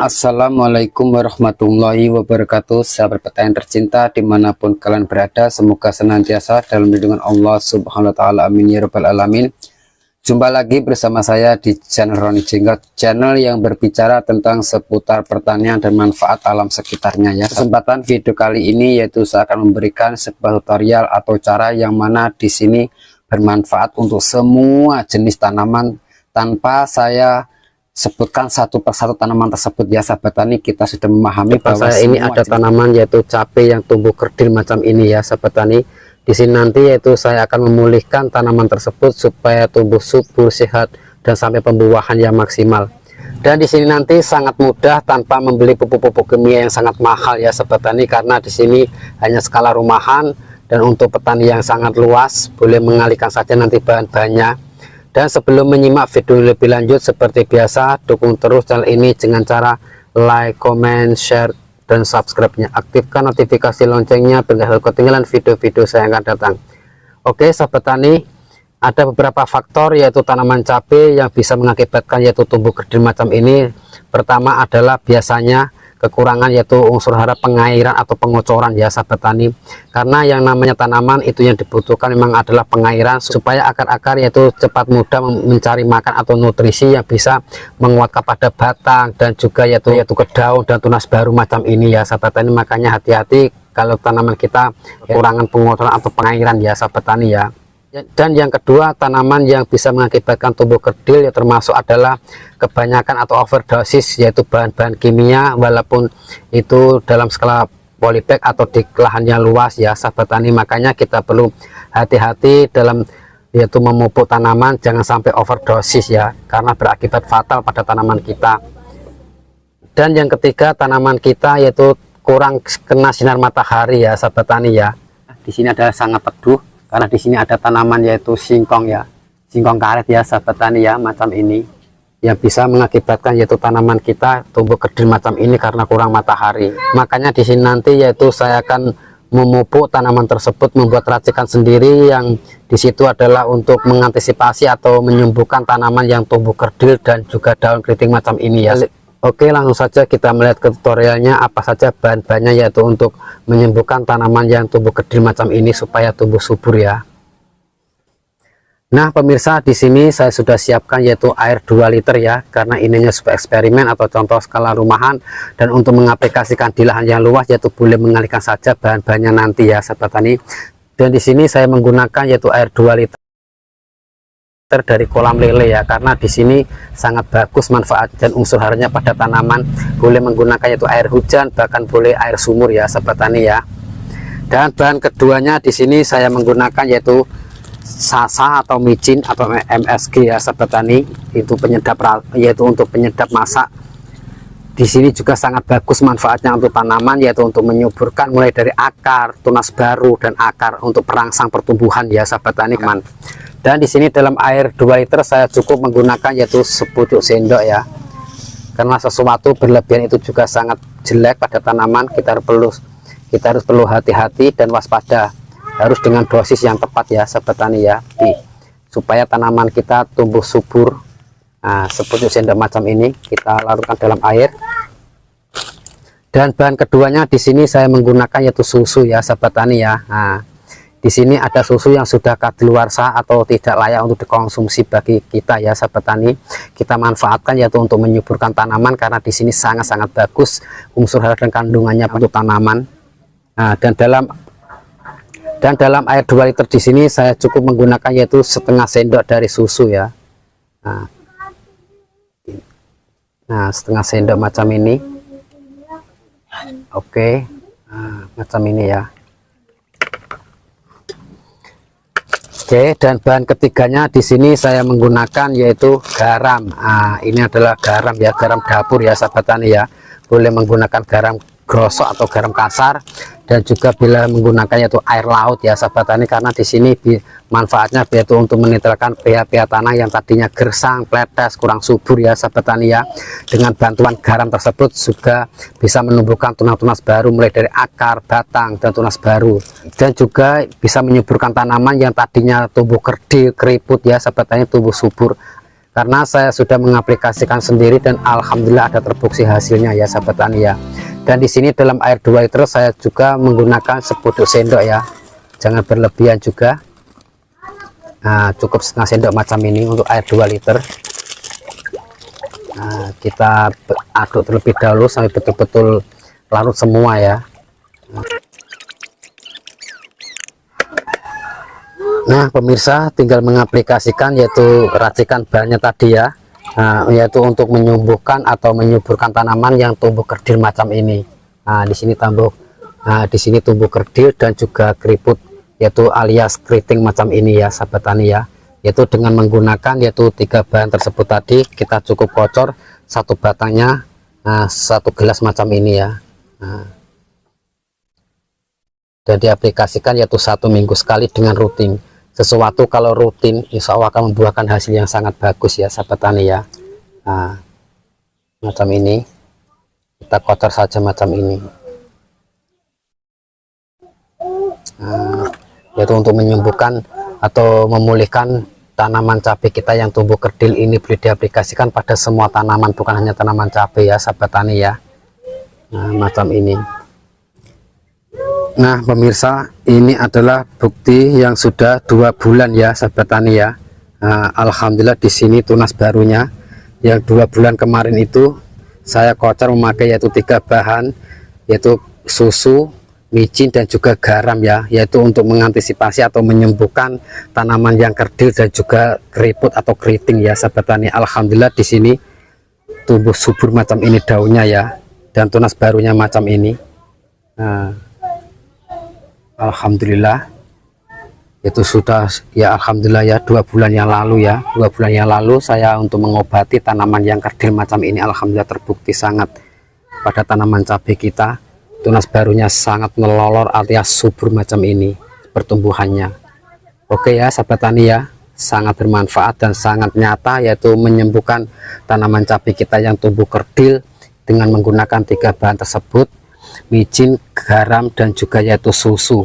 Assalamualaikum warahmatullahi wabarakatuh. Sahabat petani tercinta dimanapun kalian berada, semoga senantiasa dalam lindungan Allah subhanahu wa ta'ala, amin ya rabbal alamin. Jumpa lagi bersama saya di channel Roni Jenggot, channel yang berbicara tentang seputar pertanian dan manfaat alam sekitarnya ya. Kesempatan video kali ini yaitu saya akan memberikan sebuah tutorial atau cara yang mana di sini bermanfaat untuk semua jenis tanaman tanpa saya sebutkan satu persatu tanaman tersebut ya sahabat tani. Kita sudah memahami bahwa saya ini ada tanaman yaitu cabai yang tumbuh kerdil macam ini ya sahabat tani. Di sini nanti yaitu saya akan memulihkan tanaman tersebut supaya tumbuh subur, sehat, dan sampai pembuahan yang maksimal. Dan di sini nanti sangat mudah tanpa membeli pupuk-pupuk kimia yang sangat mahal ya sahabat tani, karena di sini hanya skala rumahan dan untuk petani yang sangat luas boleh mengalihkan saja nanti bahan-bahannya. Dan sebelum menyimak video lebih lanjut, seperti biasa dukung terus channel ini dengan cara like, comment, share, dan subscribe-nya. Aktifkan notifikasi loncengnya biar tidak ketinggalan video-video saya yang akan datang. Oke sahabat tani, ada beberapa faktor yaitu tanaman cabai yang bisa mengakibatkan yaitu tumbuh kerdil macam ini. Pertama adalah biasanya kekurangan yaitu unsur hara pengairan atau pengocoran ya sahabat tani, karena yang namanya tanaman itu yang dibutuhkan memang adalah pengairan supaya akar-akar yaitu cepat mudah mencari makan atau nutrisi yang bisa menguat kepada batang dan juga yaitu ke daun dan tunas baru macam ini ya sahabat tani. Makanya hati-hati kalau tanaman kita kekurangan pengocoran atau pengairan ya sahabat tani ya. Dan yang kedua, tanaman yang bisa mengakibatkan tumbuh kerdil ya termasuk adalah kebanyakan atau overdosis yaitu bahan-bahan kimia, walaupun itu dalam skala polybag atau di lahan yang luas ya sahabat tani. Makanya kita perlu hati-hati dalam yaitu memupuk tanaman, jangan sampai overdosis ya, karena berakibat fatal pada tanaman kita. Dan yang ketiga, tanaman kita yaitu kurang kena sinar matahari ya sahabat tani ya. Di sini adalah sangat teduh karena di sini ada tanaman yaitu singkong ya, singkong karet ya sahabat tani ya, macam ini yang bisa mengakibatkan yaitu tanaman kita tumbuh kerdil macam ini karena kurang matahari. Makanya di sini nanti yaitu saya akan memupuk tanaman tersebut, membuat racikan sendiri yang di situ adalah untuk mengantisipasi atau menyembuhkan tanaman yang tumbuh kerdil dan juga daun keriting macam ini ya. Oke, langsung saja kita melihat ke tutorialnya apa saja bahan-bahannya yaitu untuk menyembuhkan tanaman yang tumbuh kerdil macam ini supaya tumbuh subur ya. Nah pemirsa, di sini saya sudah siapkan yaitu air 2 liter ya, karena ininya sebuah eksperimen atau contoh skala rumahan, dan untuk mengaplikasikan di lahan yang luas yaitu boleh mengalihkan saja bahan-bahannya nanti ya sahabat tani. Dan di sini saya menggunakan yaitu air 2 liter dari kolam lele ya, karena di sini sangat bagus manfaat dan unsur haranya pada tanaman. Boleh menggunakan yaitu air hujan, bahkan boleh air sumur ya sahabat tani ya. Dan bahan keduanya di sini saya menggunakan yaitu sasa atau micin atau MSG ya sahabat tani, itu penyedap yaitu untuk penyedap masak. Di sini juga sangat bagus manfaatnya untuk tanaman yaitu untuk menyuburkan mulai dari akar, tunas baru, dan akar untuk perangsang pertumbuhan ya sahabat tani. Dan di sini dalam air 2 liter saya cukup menggunakan yaitu sepucuk sendok ya, karena sesuatu berlebihan itu juga sangat jelek pada tanaman. Kita harus perlu hati-hati dan waspada, harus dengan dosis yang tepat ya sahabat tani ya, supaya tanaman kita tumbuh subur. Nah, sepucuk sendok macam ini kita larutkan dalam air. Dan bahan keduanya di sini saya menggunakan yaitu susu ya sahabat tani ya. Nah, di sini ada susu yang sudah kadaluarsa atau tidak layak untuk dikonsumsi bagi kita ya sahabat tani. Kita manfaatkan yaitu untuk menyuburkan tanaman, karena di sini sangat-sangat bagus unsur hara dan kandungannya untuk tanaman. Nah, dan dalam air 2 liter di sini saya cukup menggunakan yaitu setengah sendok dari susu ya. Nah, setengah sendok macam ini. Oke, nah, macam ini ya. Oke, dan bahan ketiganya di sini saya menggunakan yaitu garam. Nah, ini adalah garam ya, garam dapur ya sahabat tani ya. Boleh menggunakan garam grosok atau garam kasar, dan juga bila menggunakan yaitu air laut ya sahabat tani, karena di sini manfaatnya yaitu untuk menetralkan pH tanah yang tadinya gersang, pletes, kurang subur ya sahabat tani ya. Dengan bantuan garam tersebut juga bisa menumbuhkan tunas-tunas baru mulai dari akar, batang, dan tunas baru, dan juga bisa menyuburkan tanaman yang tadinya tumbuh kerdil, keriput ya sahabat tani, tumbuh subur. karena saya sudah mengaplikasikan sendiri dan alhamdulillah ada terbukti hasilnya ya sahabat tani ya. Dan di sini dalam air 2 liter saya juga menggunakan sepuduk sendok ya, jangan berlebihan juga. Nah, cukup setengah sendok macam ini untuk air 2 liter. Nah, kita aduk terlebih dahulu sampai betul-betul larut semua ya. Nah pemirsa, tinggal mengaplikasikan yaitu racikan bahannya tadi ya. Nah, yaitu untuk menyembuhkan atau menyuburkan tanaman yang tumbuh kerdil macam ini. Nah di sini tumbuh kerdil dan juga keriput yaitu alias keriting macam ini ya sahabat tani ya. Yaitu dengan menggunakan yaitu 3 bahan tersebut tadi, kita cukup kocor satu batangnya, satu gelas macam ini ya. Dan diaplikasikan yaitu 1 minggu sekali dengan rutin. Sesuatu kalau rutin insya Allah akan membuahkan hasil yang sangat bagus ya sahabat tani ya. Nah, macam ini kita kocor saja macam ini. Nah, yaitu untuk menyembuhkan atau memulihkan tanaman cabai kita yang tumbuh kerdil ini, boleh diaplikasikan pada semua tanaman, bukan hanya tanaman cabai ya sahabat tani ya. Nah, macam ini. Nah pemirsa, ini adalah bukti yang sudah 2 bulan ya sahabat tani ya. Alhamdulillah di sini tunas barunya yang 2 bulan kemarin itu saya kocor memakai yaitu 3 bahan, yaitu susu, micin dan juga garam ya, yaitu untuk mengantisipasi atau menyembuhkan tanaman yang kerdil dan juga keriput atau keriting ya sahabat tani. Alhamdulillah di sini tumbuh subur macam ini daunnya ya, dan tunas barunya macam ini. Alhamdulillah itu sudah ya, alhamdulillah ya 2 bulan yang lalu ya, 2 bulan yang lalu saya untuk mengobati tanaman yang kerdil macam ini, alhamdulillah terbukti sangat pada tanaman cabai kita. Tunas barunya sangat melolor alias subur macam ini pertumbuhannya. Oke ya sahabat tani ya, sangat bermanfaat dan sangat nyata, yaitu menyembuhkan tanaman cabai kita yang tumbuh kerdil dengan menggunakan 3 bahan tersebut, micin, garam dan juga yaitu susu.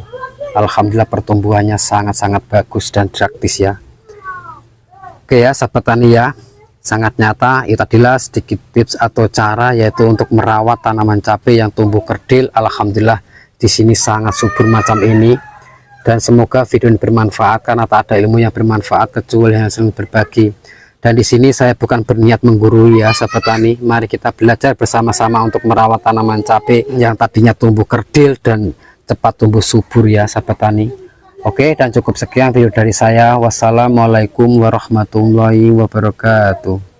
Alhamdulillah pertumbuhannya sangat-sangat bagus dan praktis ya. Oke ya sahabat tani ya, sangat nyata. Itu tadilah sedikit tips atau cara yaitu untuk merawat tanaman cabai yang tumbuh kerdil. Alhamdulillah di sini sangat subur macam ini, dan semoga video ini bermanfaat, karena tak ada ilmu yang bermanfaat kecuali yang sering berbagi. Dan di sini saya bukan berniat menggurui ya sahabat tani. Mari kita belajar bersama-sama untuk merawat tanaman cabai yang tadinya tumbuh kerdil dan cepat tumbuh subur ya sahabat tani. Oke, dan cukup sekian video dari saya. Wassalamualaikum warahmatullahi wabarakatuh.